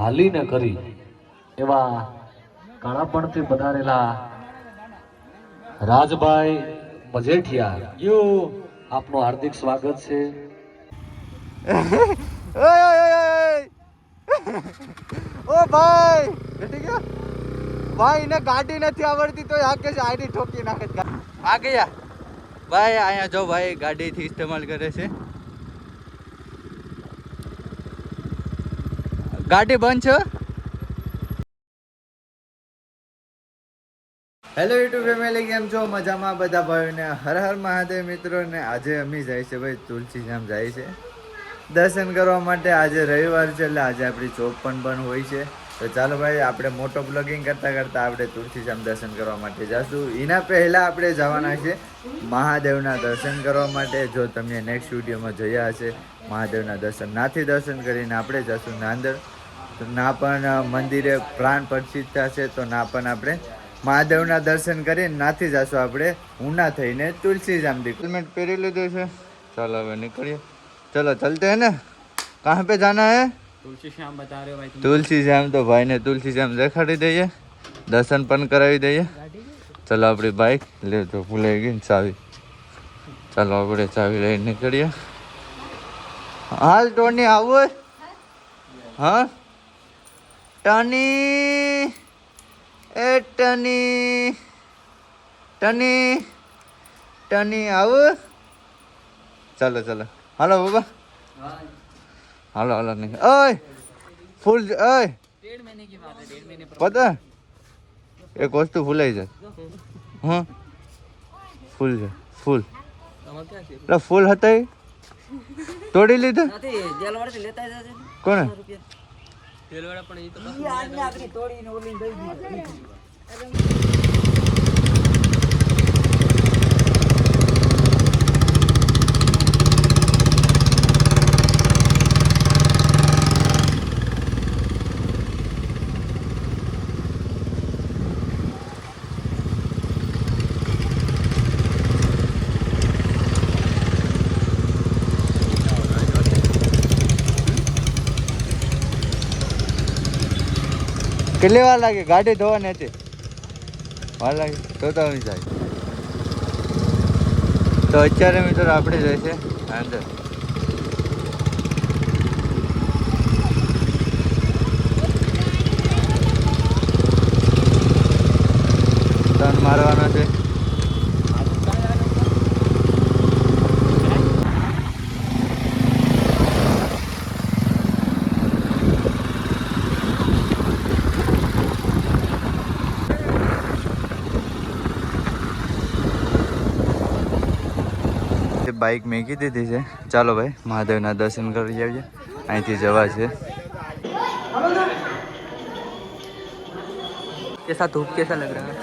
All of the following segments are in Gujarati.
હાલીને કરી એવા કાળાપણથી પધારેલા રાજભાઈ મજેઠિયા યો આપનું હાર્દિક સ્વાગત છે. ઓ ભાઈ બેઠી ગયો ભાઈ, એને ગાડી નથી આવડતી તો આ કે આઈડી ઠોકી નાખે. આ ગયા ભાઈ, અહીંયા જો ભાઈ ગાડીથી ઇસ્તેમાલ કરે છે. ગાડી બંધ છે. હેલો યુટ્યુબ ફેમિલી, કેમ છો? મજામાં બધા ભાઈઓને? હર હર મહાદેવ મિત્રોને. આજે અમે જાય છે ભાઈ તુલસીધામ જાય છે દર્શન કરવા માટે. આજે રવિવાર છે એટલે આજે આપણી ચોક પણ બંધ હોય છે. તો ચાલો ભાઈ, આપણે મોટો બ્લોગિંગ કરતાં કરતાં આપણે તુલસીધામ દર્શન કરવા માટે જઈશું. એના પહેલાં આપણે જવાના છે મહાદેવના દર્શન કરવા માટે. જો તમે નેક્સ્ટ વિડીયોમાં જોયા હશે, મહાદેવના દર્શન કરીને આપણે જઈશું નાંદર. તો ના પણ મંદિરે પ્રાણ પ્રતિષ્ઠા છે, તો ના પણ આપણે મહાદેવના દર્શન કરીને નાથી જશું આપણે ઉના થઈને તુલસીધામ. હેલ્મેટ પહેરી લીધું છે. ચાલો હવે નીકળીએ. चलो चलते हैं ना. कहाँ पे जाना है? तुलसी श्याम बता रहे हो भाई. तुलसी श्याम तो भाई ने तुलसी श्याम देखाड़ी दઈએ, દર્શન પણ કરાવી દઈએ. ચલો આપણી બાઇક લે તો ભૂલાઈ ગઈ ચાવી. ચાલો આપણે ચાવી લઈને નીકળીએ. હાલ ટોની આવું. હા ટની, એ ટની ટની ટની આવું. चलो चलो હાલો બાબા, હાલો હાલો નહીં. ઓય ફૂલ ઓય, 1.5 મહિને की बात है, 1.5 महीने पता एक वस्तु ભૂલાઈ જાય. હા ફૂલ છે, ફૂલ એટલે ફૂલ હતા એ તોડી લીધા નથી. જેલવાડા લેતા જશે. કોણે જેલવાડા પણ એ તો ઈ આજને આપણી તોડીને ઓલીને દઈ દીધી. કેટલી વાર લાગે ગાડી ધોવાની હતી? વાર લાગે તો નહીં જાય. તો અત્યારે મિત્રો આપણે જાય છે અંદર. ટર્ન મારવાનો છે. બાઇક મેકી દીધી છે. ચાલો ભાઈ મહાદેવના દર્શન કરી આવીએ. અહીંથી જવા છે. कैसा धूप कैसा लग रहा है?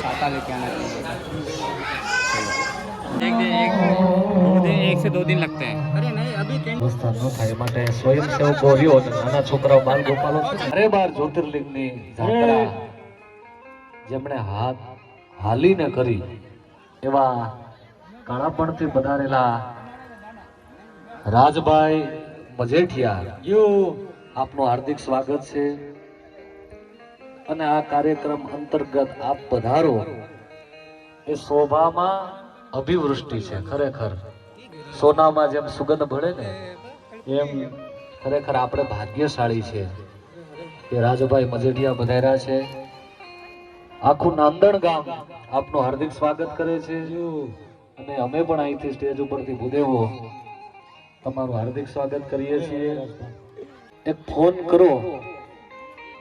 छाता लेके आना चाहिए. एक से 2 दिन लगते हैं. अरे नहीं अभी અવસ્થા ન થાય માટે સ્વયંસેવકો રહ્યો અને નાના છોકરાઓ બાલ ગોપાલો છે. અરે બાર જ્યોતિર્લિંગની જાત્રા જેમણે હાલીને કરી એવા કાળાપણથી પધારેલા રાજભાઈ મજેઠિયા યો આપનું હાર્દિક સ્વાગત છે. અને આ કાર્યક્રમ અંતર્ગત આપ પધારો એ શોભામાં અભિવૃષ્ટિ છે. ખરેખર સોનામાં જેમ સુગંધ ભળે ને એમ ખરેખર આપણે ભાગ્યશાળી છે કે રાજભાઈ મજેઠિયા પધાર્યા છે. આખું નાંદણ ગામ આપનું હાર્દિક સ્વાગત કરે છે. અને અમે પણ અહીંથી સ્ટેજ ઉપરથી ભૂદેવો તમારું હાર્દિક સ્વાગત કરીએ છીએ. એક ફોન કરો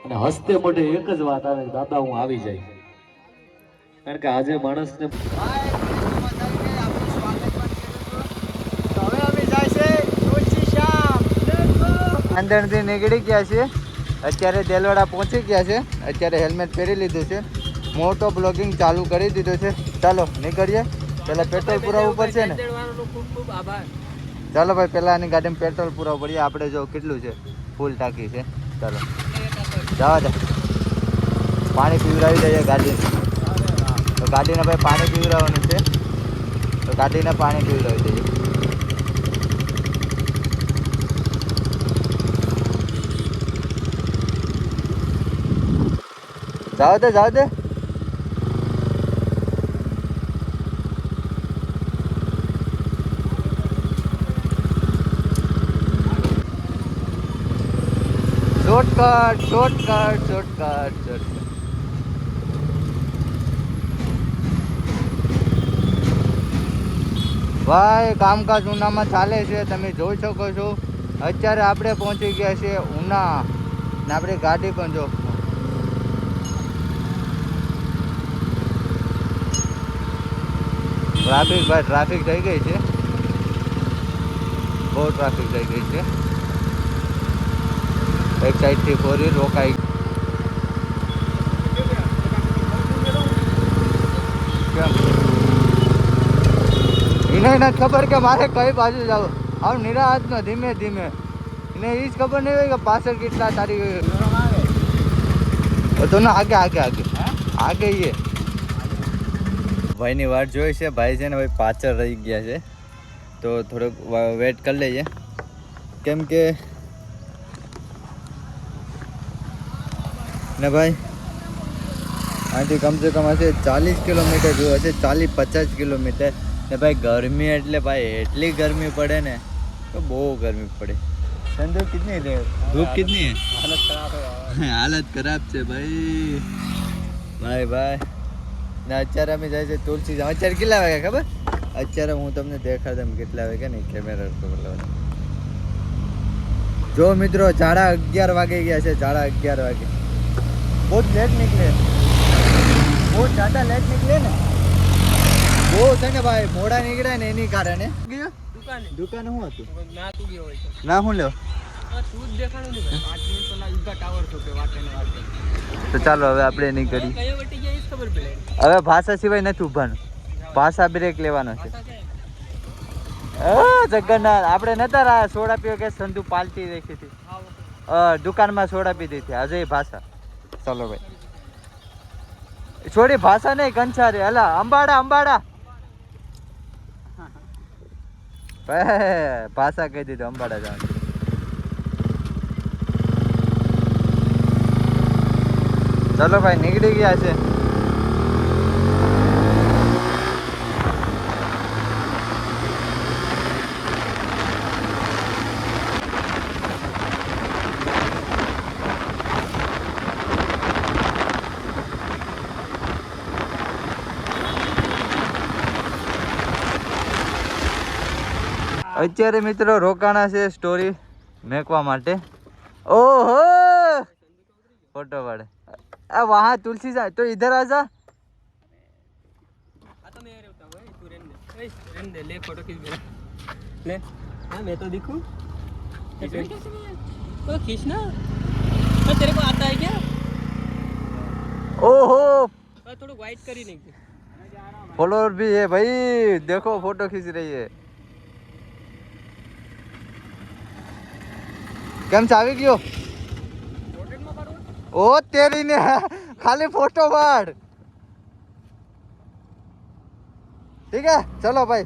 અને હસ્તે મોઢે એક જ વાત આવે, દાદા હું આવી જાય. કારણ કે આજે માણસને અંદરથી નીકળી ગયા છે. અત્યારે દેલવાડા પહોંચી ગયા છે. અત્યારે હેલ્મેટ પહેરી લીધું છે. મોટો બ્લોગિંગ ચાલુ કરી દીધું છે. ચાલો નીકળીએ. પેલા પેટ્રોલ પુરાવવું પડશે ને. ચાલો ભાઈ, પેલા આની ગાડીમાં પેટ્રોલ પુરાવવું પડીએ. આપણે જો કેટલું છે, ફૂલ ટાંકી છે. ચાલો જવા દે. પાણી પીવડાવી દઈએ ગાડીને. તો ગાડીને ભાઈ પાણી પીવડાવવાનું છે. તો ગાડીને પાણી પીવડાવી દઈએ. જાવ દે જાવ દે. Shortcut shortcut shortcut shortcut. ભાઈ કામકાજ ઉનામાં ચાલે છે, તમે જોઈ શકો છો. અત્યારે આપણે પહોંચી ગયા છીએ ઉના ને આપણી ગાડી પણ જો ટ્રાફિક ભાઈ ટ્રાફિક થઈ ગઈ છે, બહુ ટ્રાફિક થઈ ગઈ છે. એક સાઈડથી ફોર વ્હીલ રોકાઈ. કેમ એને નથી ખબર કે મારે કઈ બાજુ જવું. આમ નિરાહતનો ધીમે ધીમે એને એ જ ખબર નહીં હોય કે પાછળ કેટલા તારી તો ને આગે આગે આગે આગે એ ભાઈની વાટ જોઈ છે. ભાઈ છે ને ભાઈ પાછળ રહી ગયા છે, તો થોડોક વેટ કરી લઈએ. કેમ કે ને ભાઈ આથી કમસે કમ હશે 40 કિલોમીટર જેવું હશે, 40-50 કિલોમીટર. ને ભાઈ ગરમી એટલે ભાઈ એટલી ગરમી પડે ને તો બહુ ગરમી પડે. संदू कितनी है धूप कितनी है हालत खराब है हालत खराब છે ભાઈ ભાઈ ભાઈ ને અત્યારે અમે જાય છે તુલસી જામ. અત્યારે કેટલા વાગ્યા ખબર? અત્યારે હું તમને દેખાડું કેટલા વાગ્યા ને કેમેરા પર જો મિત્રો 11:30 વાગે ગયા છે. 11:30 વાગે બહુ લેટ નીકળે, બહુ જ્યાદા લેટ નીકળે ને બહુ છે ને ભાઈ. મોડા નીકળે ને એની કારણે દુકાન શું હતું ના શું લેવો તો ચાલો હવે આપણે નહીં કરી. હવે ભાષા સિવાય નથી ઉભાનું, ભાષા બ્રેક લેવાનો છે. જગન્નાથ આપણે નતા સોડા પીવો કે સંધુ પાલટી રાખી હતી દુકાનમાં સોડા પીધી હતી આજે ભાષા. ચાલો ભાઈ છોડી ભાષા નહીં કંસારી હલા અંબાડા અંબાડા ભાષા કહી દીધું અંબાડા જવાનું. ચલો ભાઈ નીકળી ગયા છે. અત્યારે મિત્રો રોકાણા છે સ્ટોરી મેકવા માટે. ઓહો फोटो पड़े अब वहाँ तुलसी जा तो इधर आ जा ले फोटो खींच ले हाँ मैं तो दिखूं तो खींचना तो तेरे को आता है क्या ओहो थोड़ा वाइट करी नहीं फॉलोअर भी है भाई देखो फोटो खींच रही है કેમ ચાવી ગયો ओ तेरी ने खाली फोटो पाड़ ठीक है चलो भाई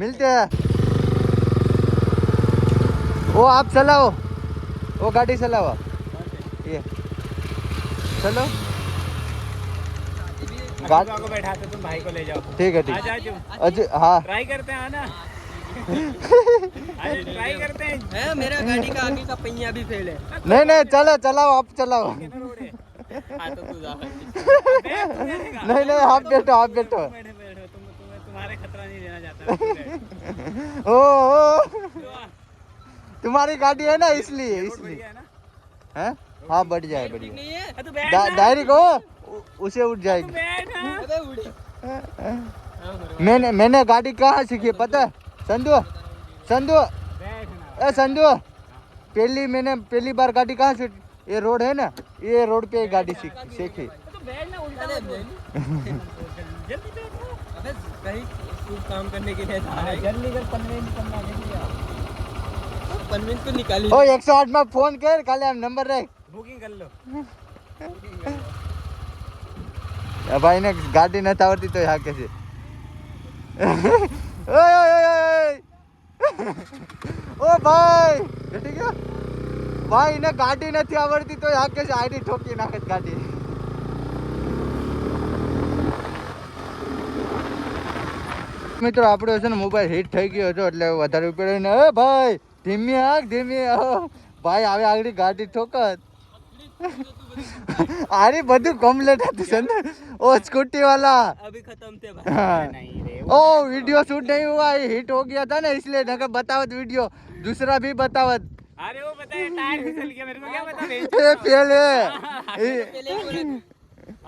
मिलते हैं वो आप चलाओ वो गाड़ी चलाओ ये चलो गाड़ी को बैठाते तुम भाई को ले जाओ ठीक है ठीक है हाँ ट्राई करते हैं ना ट्राई करते हैं मेरा गाड़ी का आगे का पहिया भी फेल है नहीं नहीं चलो चलाओ आप चलाओ नहीं नहीं आप बैठो तुम्हारे खतरा नहीं लेना चाहता ओ तुम्हारी गाड़ी है ना इसलिए हैं हाँ बढ़िया है बढ़िया डायरेक्ट हो उसे उठ जाएगी मैंने गाड़ी कहाँ सीखी पता है संधु संधु ए संधु पहली बार गाड़ी कहाँ से ये रोड है ना ये रोड पे गाड़ी सीखी काम करने के लिए जल्दी कर कन्वेंस को निकाली ओ 108 में फोन कर काले हम नंबर रख बुकिंग कर लो भाई ने गाड़ी न आवड़ती तो यहाँ कैसे ओ भाई ठीक है भाई ने गाड़ी नहीं आवड़ती तो यहाँ कैसे आईडी ठोकी नाखत गाड़ी મિત્રો આપણો છે ને મોબાઈલ હીટ થઈ ગયો હતો એટલે વધારે ઉપયોગ ને એ ભાઈ ધીમી આગ ભાઈ આવે આગળ ગાડી ઠોકત अरे બધું કમ્પ્લીટ હતું છે ને ओ स्कूटी वाला अभी खत्म थे भाई नहीं रे ओ वीडियो शूट नहीं हुआ ये हिट हो गया था ना इसलिए नका बतावत वीडियो दूसरा भी बतावत अरे वो बताए टायर फिसल गया मेरे को क्या पता ये फेल है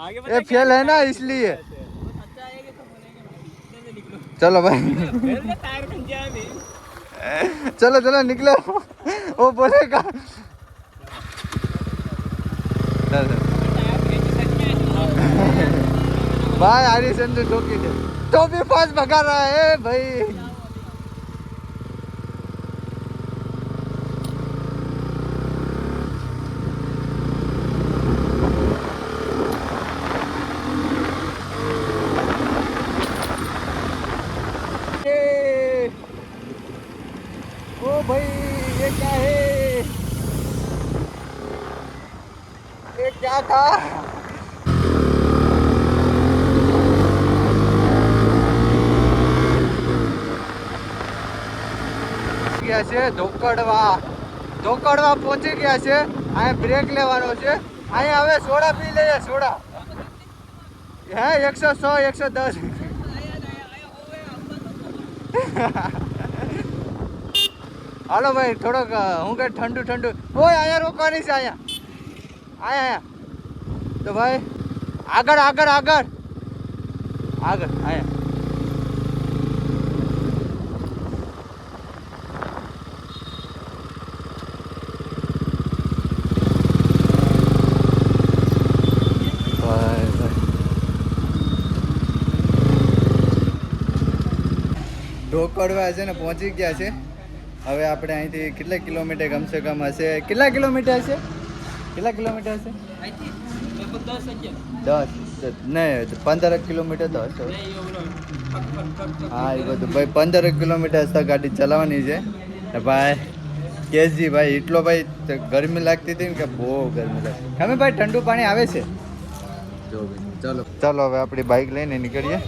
आगे ये फेल है ना इसलिए चलो भाई टायर बन गया अभी चलो चलो निकलो वो बोलेगा भाई आरी संधू ठोकी दे तो भी पास भगा रहा है भाई ओ भाई ये क्या है ये क्या था ગયા છે ધોકડવા પહોંચી ગયા છે અહીંયા બ્રેક લેવાનો છે અહીંયા હવે સોડા પી લઈએ સોડા હે 100 110 હાલો ભાઈ થોડોક હું કે ઠંડુ ઓય અહીંયા રોકવાની છે અહીંયા તો ભાઈ આગળ અહીંયા ઢોકળવા છે ને પહોંચી ગયા છે હવે આપણે અહીંથી કેટલા કિલોમીટર કમસે કમ હશે કેટલા કિલોમીટર હશે 10 નહીં 15 કિલોમીટર તો હશે હા એ બધું ભાઈ 15 કિલોમીટર હશે ગાડી ચલાવવાની છે ને ભાઈ કેસજી ભાઈ એટલો ભાઈ ગરમી લાગતી હતી ને કે બહુ ગરમી લાગતી અમે ભાઈ ઠંડુ પાણી આવે છે જો ભાઈ ચલો હવે આપણી બાઇક લઈને નીકળીએ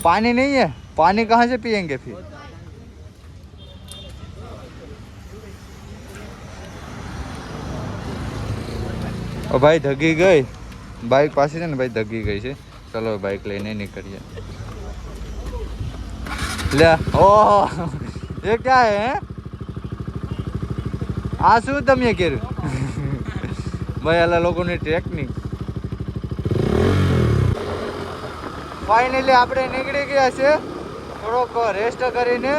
पानी नहीं है पानी कहाँ से पियेंगे फिर ओ भाई धगी गई बाइक पास है ना भाई धगी गई है चलो बाइक लेने निकलिए ले ओह ये क्या है आ શું તમે કર્યું ભાઈ આલા લોકોની ટેકનિક ફાઇનલી આપણે નીકળી ગયા છે થોડોક રેસ્ટ કરીને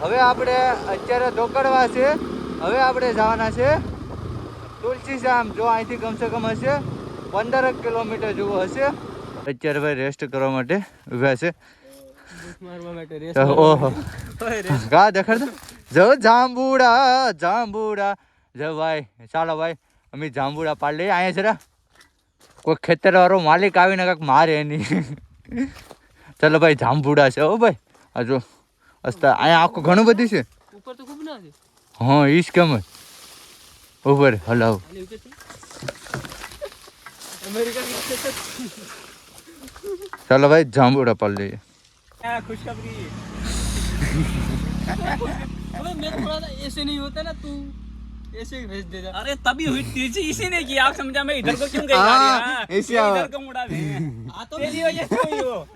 હવે આપણે અત્યારે ધોકડવા છે હવે આપણે જવાના છે તુલસીશ્યામ જો અહીંથી કમસે કમ હશે 15 કિલોમીટર જેવું હશે અત્યારે ભાઈ રેસ્ટ કરવા માટે ઊભા છે ઓહો કા દેખાડ જો જાંબુડા જો ભાઈ ચાલો ભાઈ અમે જાંબુડા પાડ લઈએ અહીંયા જરા કોઈ ખેતરવાળો માલિક આવીને કાંઈક મારે નહીં ચાલો ભાઈ જાંબુડા છે ઓ ભાઈ આ જો અસ્તા અહીંયા આખું ઘણું બધું છે ऊपर तो खूब ना है હા ઈશ કેમ ઉપર હલાવ अमेरिका की ચાલો ભાઈ જાંબુડા પાડ લઈએ खुशखबरी अबे मैं थोड़ा ऐसे नहीं होता ना तू ऐसे ही भेज देता अरे तभी हुई तेजी इसी ने की आप समझा मैं इधर को क्यों गई गाड़ी हां ऐसे इधर को मुड़ा दे आ तो तेरी वजह से हुई वो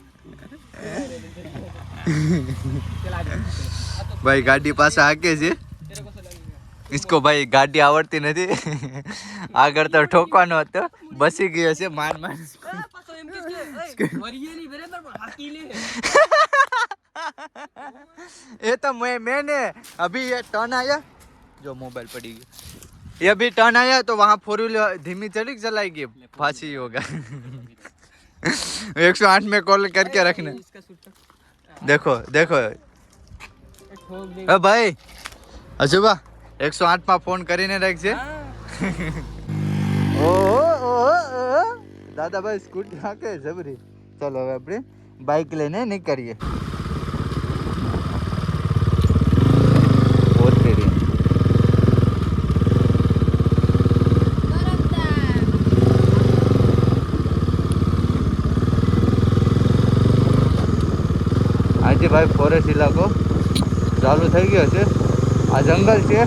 ભાઈ ગાડી પાસે હાકે છે इसको ભાઈ ગાડી આવડતી નથી આગળ તો ઠોકવાનો હતો બસી ગયો છે માર पातो एम किसके वरिये नहीं बराबर हकीले ये तो मैंने अभी ये टर्न आया जो मोबाइल पड़ी गई ये अभी टर्न आया तो वहाँ 4 व्हीलर धीमी चलाएगी फांसी होगा 108 में कॉल करके रखना देखो भाई अजूबा 108 में फोन કરીને રાખજે ઓહો દાદા ભાઈ સ્કૂટી હાકે જબરી ચાલો હવે આપણે બાઇક લઈને નીકળીએ ભાઈ ફોરેસ્ટ ઇલાકો ચાલુ થઈ ગયો છે. આ જંગલ છે,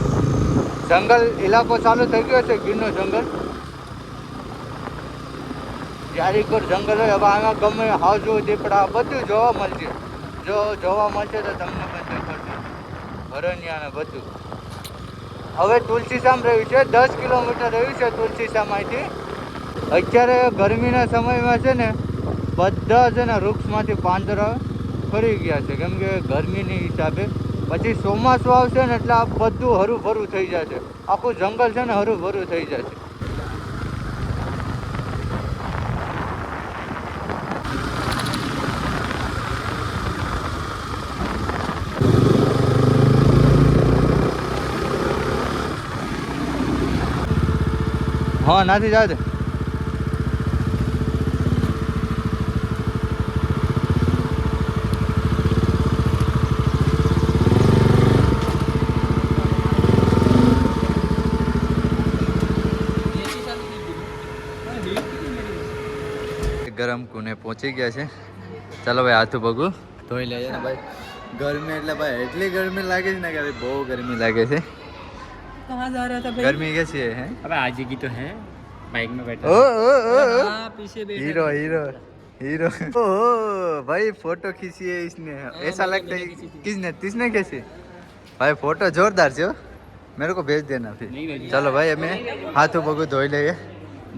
જંગલ ઇલાકો ચાલુ થઈ ગયો છે, ગીરનો જંગલ. યારીકોર જંગલ હોય. હવે આમાં ગમે હાજુ દીપડા બધું જોવા મળશે. જો જોવા મળશે તો તમને પણ દેખાડશે હરણિયા ને બધું. હવે તુલસીશ્યામ રહ્યું છે 10 કિલોમીટર રહ્યું છે તુલસીશ્યામ અહીંથી. અત્યારે ગરમીના સમયમાં છે ને બધા છે ને વૃક્ષમાંથી પાંદડા ફરી ગયા છે, કેમ કે ગરમીની હિસાબે. પછી ચોમાસું આવશે ને એટલે આ બધું હરું ભરું થઈ જશે. આખું જંગલ છે ને હરું ભરું થઈ જશે. હા નાથી જાવ દે. ગરમ કુને પહોંચી ગયા છે. ચાલો ભાઈ હાથું પગું ધોઈ લઈએ ને ભાઈ. ગરમી એટલે ભાઈ એટલી ગરમી લાગે છે ને કે ભાઈ બહુ ગરમી લાગે છે. कहाँ जा रहा था भाई? गर्मी कैसी है हैं? अबे आज की तो है, बाइक में बैठा ओ ओ ओ ओ हाँ, पीछे बैठा हीरो हीरो हीरो ओ भाई फोटो खींची है इसने. ऐसा लगता है किसने किसने खींची भाई फोटो जोरदार છે. मेरे को भेज देना फिर. चलो भाई અમે હાથું પગું ધોઈ લઈએ.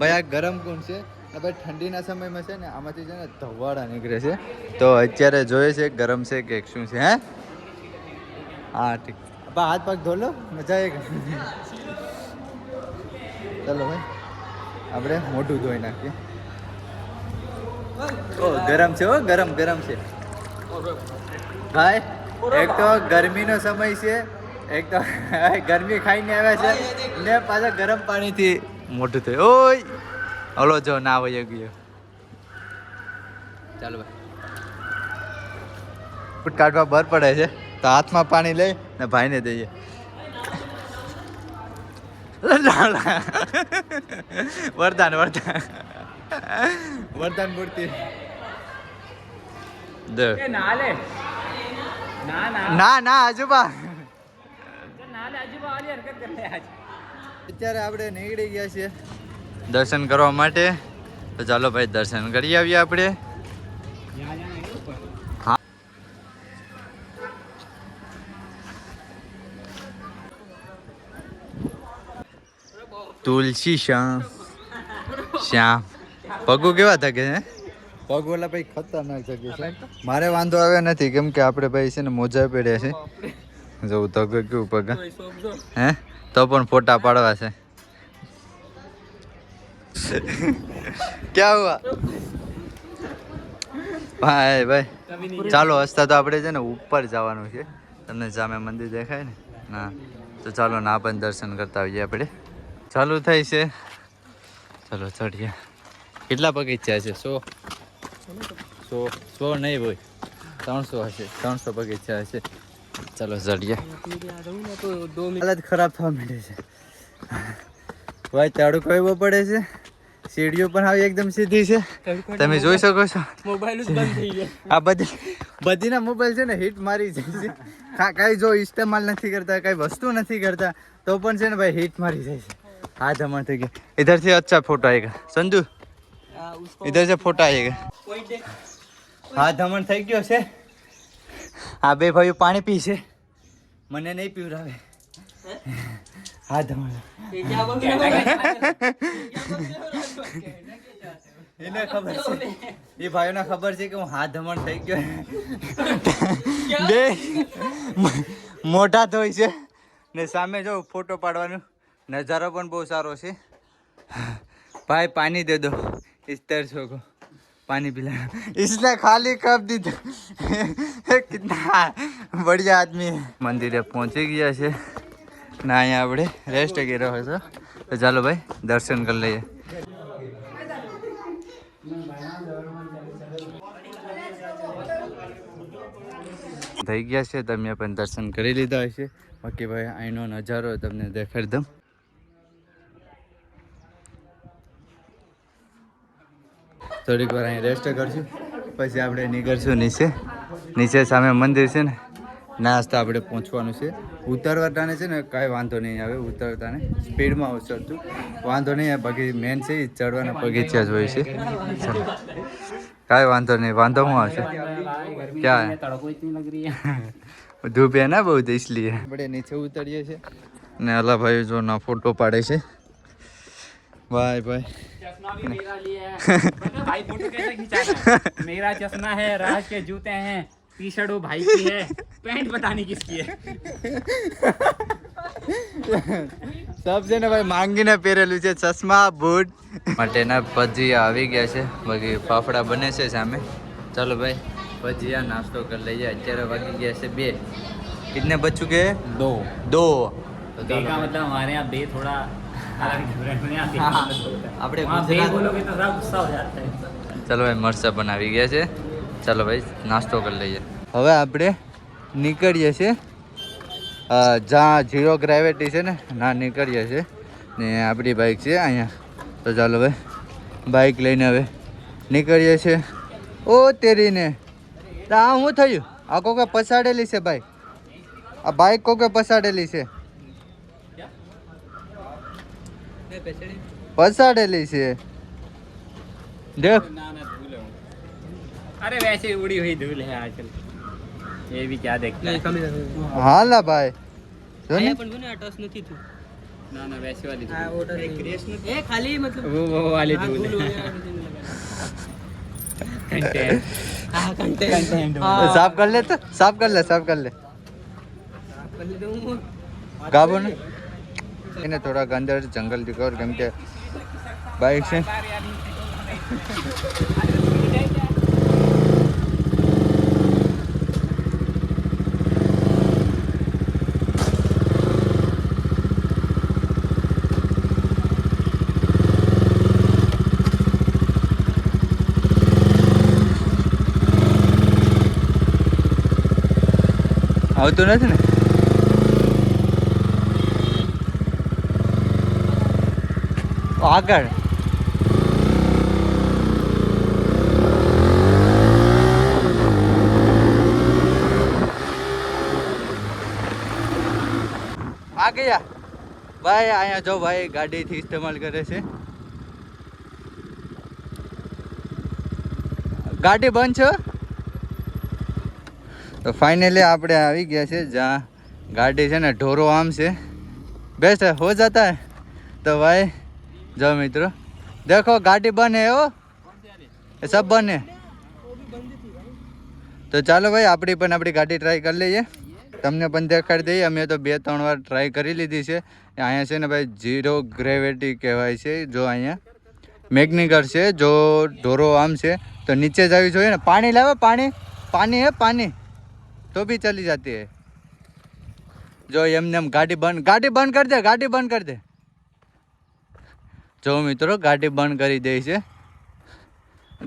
ભાઈ આ ગરમ કુંડ છે. ભાઈ ઠંડીના સમયમાં છે ને આમાંથી છે ને ધવાડા નીકળે છે. તો અત્યારે જોઈએ છે ગરમ છે કે શું છે. હે હા ઠીક. હાથ પગ ધો લો, મજા આવે. ચલો ભાઈ આપણે મોઢું ધોઈ નાખીએ. ઓ ગરમ છે, ઓ ગરમ ગરમ છે ભાઈ. એક તો ગરમીનો સમય છે, એક તો ગરમી ખાઈને આવ્યા છે ને પાછા ગરમ પાણીથી મોઢું થયું. ઓય હલો જો ના વયો ગયો. ચાલો ભાઈ ફૂટ કાઢવા બર પડે છે તો હાથમાં પાણી લઈ ને ભાઈને દઈએ. વરદાન વરદાન વરદાન મૂર્તિ ना ले ना ना ના ના આજુબા. ना ले अजूबा वाली हरकत कर रहे आज. અત્યારે આપણે નીકળી ગયા છીએ દર્શન કરવા માટે. તો ચાલો ભાઈ દર્શન કરી આવીએ આપણે. यहाँ जाना है ऊपर. તુલસી શ્યામ શ્યામ પગું કેવા થકે છે? પગ ઓલા ભાઈ ખતરનાક થકે છે. મારે વાંધો આવે નથી કેમ કે આપણે ભાઈ છે ને મોજા પડ્યા છે. જવું તો કેવું પગ હે તો પણ ફોટા પાડવા છે. ક્યાં હુઆ ભાઈ ભાઈ ચાલો હસતા તો આપણે છે ને ઉપર જવાનું છે. તમને સામે મંદિર દેખાય ને ના તો ચાલો ના પણ દર્શન કરતા આવીએ આપણે. ચાલુ થાય છે. ચાલો ચડીએ. કેટલા પગથિયા છે? 100 નહીં ભાઈ 300 હશે. 300 પગથિયા હશે. ચાલો ચડીએ. હાલત ખરાબ થવા માંડે છે ભાઈ. તડકો એવો પડે છે. સીડીઓ પણ આવી એકદમ સીધી છે. તમે જોઈ શકો છો. मोबाइल बंद થઈ ગયો. આ બધીના મોબાઈલ છે ને હિટ મારી જાય છે. કાંઈ જો ઇસ્તેમાલ નથી કરતા, કાંઈ વસ્તુ નથી કરતા તો પણ છે ને ભાઈ હિટ મારી જાય છે. हाँ धमन ठीक है. इधर से अच्छा फोटो आएगा संजू. इधर से फोटो आएगा. हाँ धमन થઈ ગયો છે. આ બે ભાઈઓ પાણી પી છે, મને નહીં પીવડાવે. હા ધમન ये क्या बोल रहा है? એને ખબર છે, એ ભાઈઓને ખબર છે કે હું હાથ ધમણ થઈ ગયો. બે મોઢા ધોઈ છે ને સામે જો ફોટો પાડવાનું नज़ारा पण बहुत सारो से. भाई पानी दे दो इस तरह को. पानी पिला. इसने खाली कप दी थी. कितना बढ़िया आदमी है. मंदिरे पहुंची गया છે ના અહીંયા આપણે રેસ્ટ કર્યો હતો. તો ચાલો ભાઈ દર્શન કરી લઈએ. થઈ ગયા છે. તમે પણ દર્શન કરી લીધા હશે. બાકી ભાઈ અહીંનો નજારો તમને દેખાડી દઉં. થોડીક વાર અહીં રેસ્ટ કરશું પછી આપણે નીકળશું નીચે. નીચે સામે મંદિર છે ને નાસ્તા આપણે પહોંચવાનું છે. ઉતરવાટાને છે ને કાંઈ વાંધો નહીં આવે, ઉતરતાને સ્પીડમાં ઉતરતું વાંધો નહીં આવે. બાકી મેન છે એ ચડવાના પગથિયા જ હોય છે. ચાલો કાંઈ વાંધો નહીં. વાંધો શું આવશે? ક્યાં तड़को इतनी लग रही है. ધૂપ હે ના બહુ તો इसलिए આપણે નીચે ઉતરીએ છીએ ને અલા ભાઈ જો ના ફોટો પાડે છે. ભાઈ ભાઈ चश्मा भी मेरा लिया है. भाई फोटो कैसे खिंचाना है? मेरा चश्मा है, राज के जूते हैं, टी शर्ट वो भाई की है, पैंट पता नहीं किसकी है. સબ છે ને ભાઈ માંગીને પહેરેલું છે. ચશ્મા બૂટ માટેના ભજીયા આવી ગયા છે. બાકી ફાફડા બને છે સામે. ચાલો ભાઈ ભજીયા નાસ્તો કરી લઈએ. અત્યારે વાગી ગયા છે 2. कितने बज चुके हैं? 2. 2. का मतलब हमारे यहाँ बे थोड़ा આપણે बोलोगे तो थोड़ा गुस्सा हो जाता है. ચાલો ભાઈ મરચા પણ આવી ગયા છે. ચાલો ભાઈ નાસ્તો કરી લઈએ. હવે આપણે નીકળીએ છીએ જ્યાં 0 ગ્રેવિટી છે ને ના નીકળીએ છીએ ને આપણી બાઇક છે અહીંયા. તો ચાલો ભાઈ બાઇક લઈને હવે નીકળીએ છીએ. ઓ તેરીને આ શું થયું? આ કોકે પછાડેલી છે બાઇક. આ બાઇક કોકે પછાડેલી છે. પછાડેલી છે દેખ. अरे वैसे उड़ी हुई धूल है आजकल. ये भी क्या देखता है. હા લા ભાઈ જો ને ना ना वैसे वाली धूल. એ ખાલી મતલબ वो वाली धूल है. कंटेंट. હા કન્ટેન્ટ સાફ કર લે. તો સાફ કર લે, સાફ કર લે. ગાબો ને એને થોડાક અંદર જંગલ થી કર કેમ કે બાઇક છે. આવતું નથી ને. આગળ આ ગયા ભાઈ. અહીંયા જો ભાઈ ગાડીથી ઇસ્તેમાલ કરે છે. ગાડી બંધ છે. તો ફાઇનલી આપણે આવી ગયા છે જ્યાં ગાડી છે ને ઢોરો આમ છે. बेस्ट है हो जाता है. तो भाई जाओ मित्रों देखो गाड़ी बंद है वो ये सब बंद है. તો ચાલો ભાઈ આપણી પણ આપણી ગાડી ટ્રાય કરી લઈએ. તમને પણ દેખાડી દઈએ. અમે તો 2-3 વાર ટ્રાય કરી લીધી છે. અહીંયા છે ને ભાઈ 0 ગ્રેવિટી કહેવાય છે. જો અહીંયા મેગ્નિકર છે. જો ઢોરો આમ છે તો નીચે જવી જોઈએ ને. પાણી લાવે પાણી. પાણી હે પાણી તો भी चली जाती है. જો એમને એમ ગાડી બંધ કરી દે. ગાડી બંધ કરી દે. જો મિત્રો ગાડી બંધ કરી દે છે.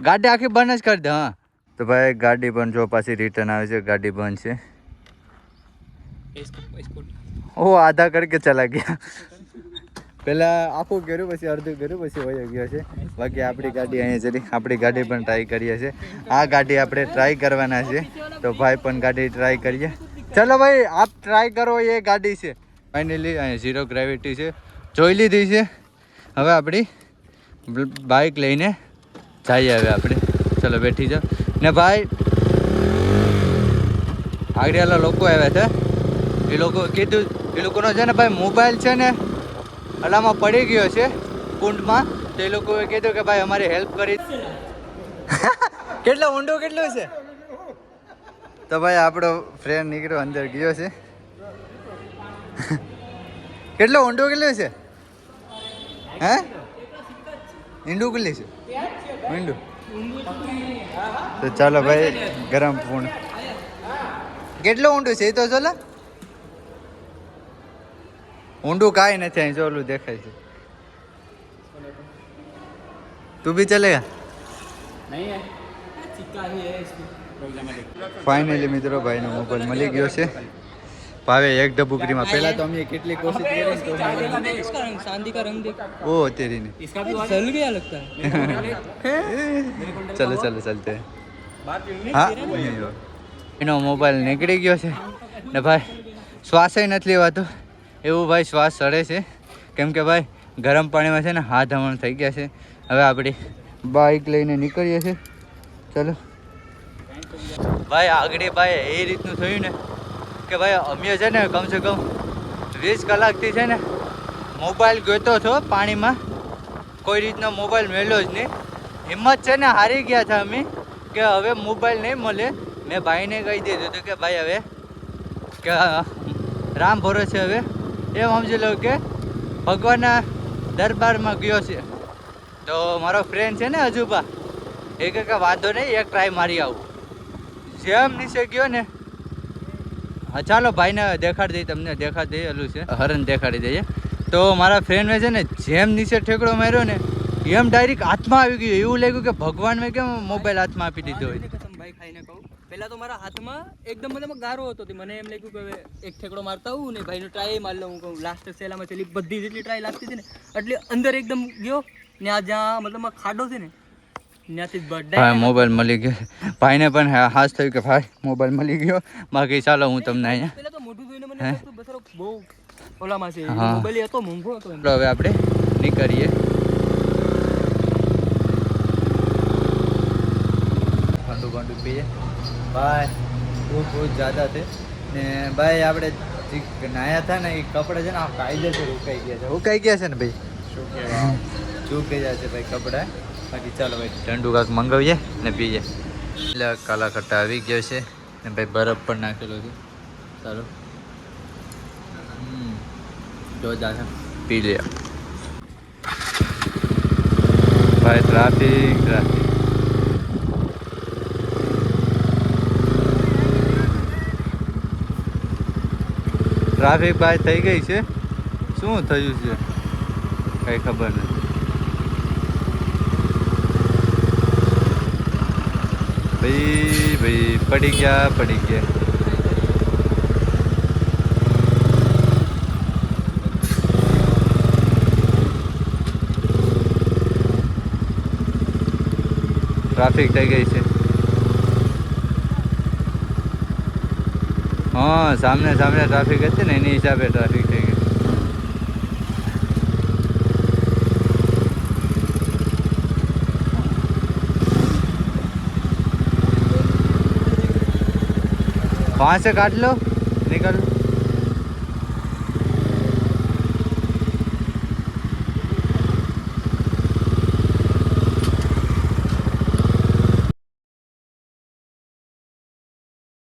ગાડી આખી બંધ જ કરી દે. હા તો ભાઈ ગાડી પણ જો પાછી રિટર્ન આવે છે. ગાડી બંધ છે. ઓ આધા કરકે ચલા ગયા. પેલા આખું કર્યું પછી અડધું કર્યું પછી વયો ગયો છે. બાકી આપણી ગાડી અહીંયા જરી આપણી ગાડી પણ ટ્રાય કરીએ છીએ. આ ગાડી આપણે ટ્રાય કરવાના છે. તો ભાઈ પણ ગાડી ટ્રાય કરીએ. ચલો ભાઈ આપ ટ્રાય કરો. એ ગાડી છે ફાઇનલી અહીંયા 0 ગ્રેવિટી છે. જોઈ લીધી છે. હવે આપણી બાઇક લઈને જઈએ. હવે આપણે ચલો બેઠી જાઓ ને ભાઈ. આગળ લોકો આવ્યા છે. એ લોકો કીધું એ લોકોનો છે ને ભાઈ મોબાઈલ છે ને અલામાં પડી ગયો છે કુંડમાં. તો એ લોકોએ કીધું કે ભાઈ અમારી હેલ્પ કરી. કેટલો ઊંડો કેટલો છે? તો ભાઈ આપણો ફ્રેન્ડ નીકળ્યો અંદર ગયો છે. કેટલો ઊંડો કેટલો છે? હે ઈંડું કેટલી છે? ઈંડું. તો ચાલો ભાઈ ગરમ પૂણ કેટલો ઊંડું છે એ તો ચાલો. ઊંડું કાંઈ નથી. અહીં ચોલું દેખાય છે. તું બી ચલેગા? नहीं है. चिक्का ही है इसकी. ફાઇનલી મિત્રો ભાઈનો મોબાઈલ મળી ગયો છે. ભાવે એક ડબ્બુકરીમાં. પહેલા તો અમે કેટલી કોશિશ કરી તો इसका रंग चांदी का रंग देख ઓ તેરીને. इसका भी जल गया लगता है. चलो चलो चलते हैं. हाँ नहीं हुआ. એનો મોબાઈલ નીકળી ગયો છે ને ભાઈ શ્વાસ નથી લેવાતો એવું ભાઈ શ્વાસ ચડે છે કેમ કે ભાઈ ગરમ પાણીમાં છે ને હાથ હમણ થઈ ગયા છે. હવે આપણી બાઇક લઈને નીકળીએ છીએ. ચલો ભાઈ આગળ ભાઈ એ રીતનું થયું ને કે ભાઈ અમે છે ને કમસે કમ 20 કલાકથી છે ને મોબાઈલ ગોતો છો પાણીમાં, કોઈ રીતનો મોબાઈલ મળ્યો જ નહીં. હિંમત છે ને હારી ગયા હતા અમે કે હવે મોબાઈલ નહીં મળે. મેં ભાઈને કહી દીધું હતું કે ભાઈ હવે કે રામ ભરોસે હવે એમ સમજી લો કે ભગવાનના દરબારમાં ગયો છે. તો મારો ફ્રેન્ડ છે ને અજુબા એ કહે કે વાંધો નહીં એક ટ્રાય મારી આવું. જેમ નીચે ગયો ને હા ચાલો ભાઈને દેખાડી દઈએ, તમને દેખાડી દઈએ, એલું છે હરણ દેખાડી દઈએ. તો મારા ફ્રેન્ડે છે ને જેમ નીચે ઠેકડો માર્યો ને એમ ડાયરેક્ટ હાથમાં આવી ગયું. એવું લાગ્યું કે ભગવાન મેં કેમ મોબાઈલ હાથમાં આપી દીધો હોય. कसम भाई खाई ने कहूँ पहला तो मारा हाथ में एकदम मतलब गारो હતો તે મને એમ લાગ્યું કે હવે એક ઠેકડો મારતા હું ને ભાઈનો ટ્રાય માર લઉં. કહું લાસ્ટ સેલામાં ચલી બધી જેટલી ટ્રાય લાગતી હતી ને એટલે અંદર એકદમ ગયો ને આ જ્યાં મતલબ ખાડો છે ને ત્યાંથી ભાઈ મોબાઈલ મળી ગયો. ભાઈને પણ હાશ થયું કે ભાઈ મોબાઈલ મળી ગયો. બાકી ચાલો હું તમને અહીંયા પહેલા તો મોઢું જોઈને મને બસરો બહુ ઓલામાં છે. હા. મોબાઈલ હતો મોંઘો હતો એમ. હવે આપણે નીકળીએ. ઠંડુ પીએ ભાઈ ધૂપ બહુ જ્યાદા છે ને ભાઈ આપણે જે નાયા હતા ને એ કપડાં છે ને આ કાયદેસર ઉકાઈ ગયા છે ને ભાઈ શું કહેવાય ચૂકી ગયા છે ભાઈ કપડાં. બાકી ચાલો ભાઈ ઠંડુ કાંક મંગાવીએ ને પીએ. એટલે કાલા ખટ્ટા આવી ગયો છે ને ભાઈ બરફ પણ નાખેલો છે. ચાલો જોરદાર છે, પી લે ભાઈ. ટ્રાફિક ટ્રાફિક ભાઈ થઈ ગઈ છે. શું થયું છે કઈ ખબર નથી. ભાઈ પડી ગયા. ટ્રાફિક થઈ ગઈ છે. હા સામને ટ્રાફિક હતી ને એની હિસાબે ટ્રાફિક થઈ ગઈ. वहाँ से काट लो, निकल.